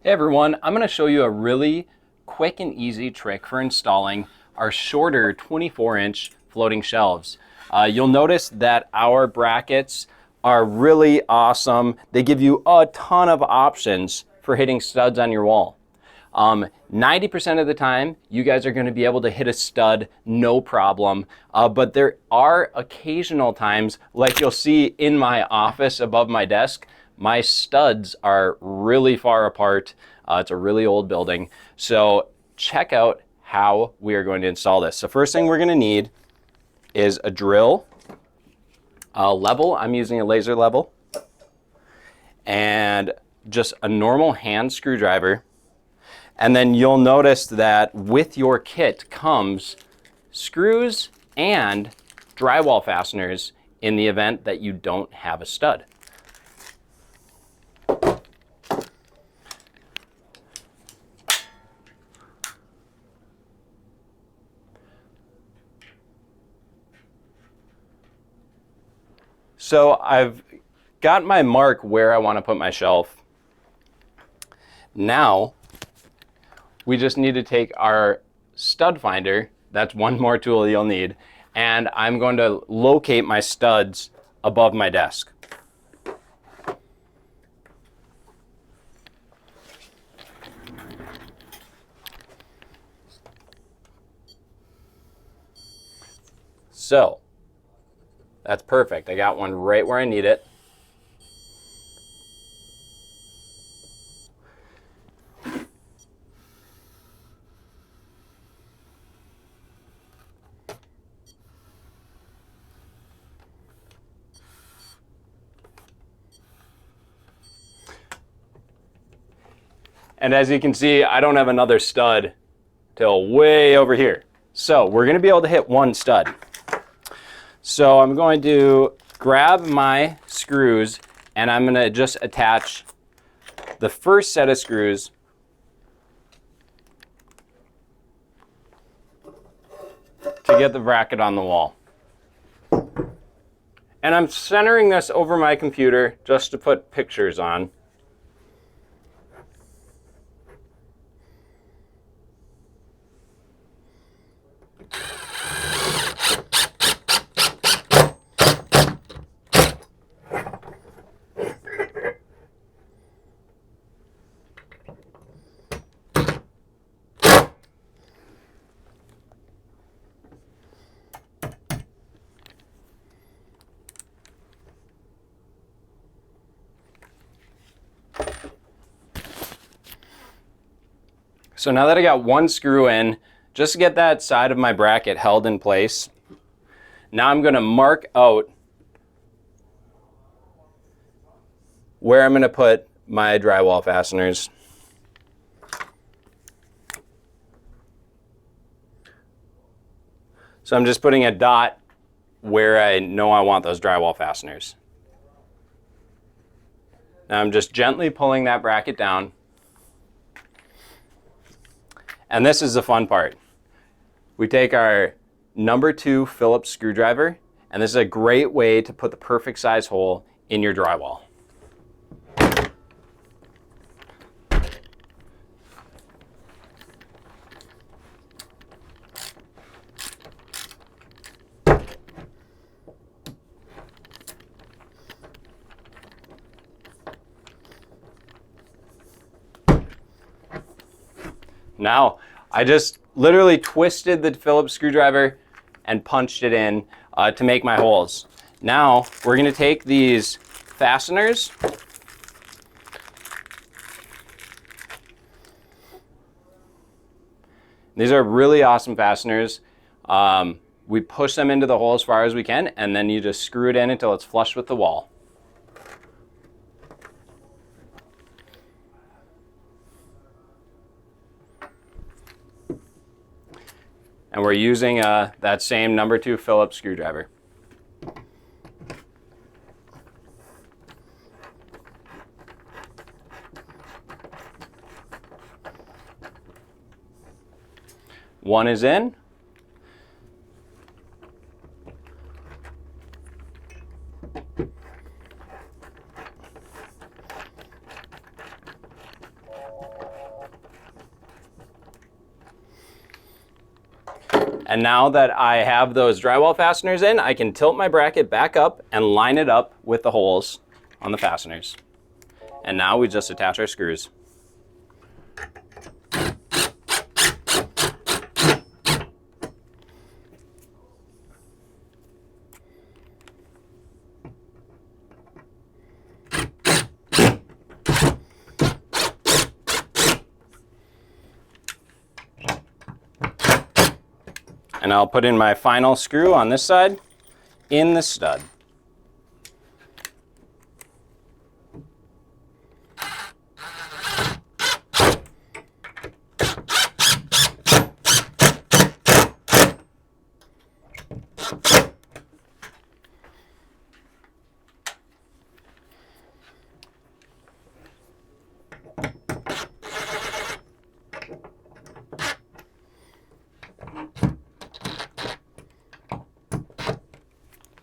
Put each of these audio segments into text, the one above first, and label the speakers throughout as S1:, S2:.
S1: Hey everyone, I'm going to show you a really quick and easy trick for installing our shorter 24-inch floating shelves. You'll notice that our brackets are really awesome. They give you a ton of options for hitting studs on your wall. 90% of the time, you guys are going to be able to hit a stud no problem, but there are occasional times, like you'll see in my office above my desk, my studs are really far apart. It's a really old building. So check out how we are going to install this. So first thing we're going to need is a drill, a level. I'm using a laser level, and just a normal hand screwdriver. And then you'll notice that with your kit comes screws and drywall fasteners in the event that you don't have a stud. So I've got my mark where I want to put my shelf. Now we just need to take our stud finder, that's one more tool you'll need, and I'm going to locate my studs above my desk. So that's perfect. I got one right where I need it. And as you can see, I don't have another stud till way over here. So we're going to be able to hit one stud. So I'm going to grab my screws and I'm going to just attach the first set of screws to get the bracket on the wall. And I'm centering this over my computer just to put pictures on. So now that I got one screw in, just to get that side of my bracket held in place, now I'm going to mark out where I'm going to put my drywall fasteners. So I'm just putting a dot where I know I want those drywall fasteners. Now I'm just gently pulling that bracket down. And this is the fun part. We take our number 2 Phillips screwdriver, and this is a great way to put the perfect size hole in your drywall. Now, I just literally twisted the Phillips screwdriver and punched it in to make my holes. Now, we're going to take these fasteners These are really awesome fasteners. We push them into the hole as far as we can, and then you just screw it in until it's flush with the wall. And we're using that same number 2 Phillips screwdriver. One is in. And now that I have those drywall fasteners in, I can tilt my bracket back up and line it up with the holes on the fasteners. And now we just attach our screws. And I'll put in my final screw on this side in the stud.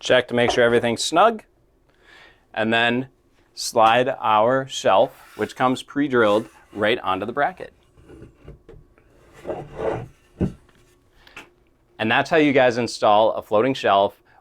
S1: Check to make sure everything's snug, and then slide our shelf, which comes pre-drilled, right onto the bracket. And that's how you guys install a floating shelf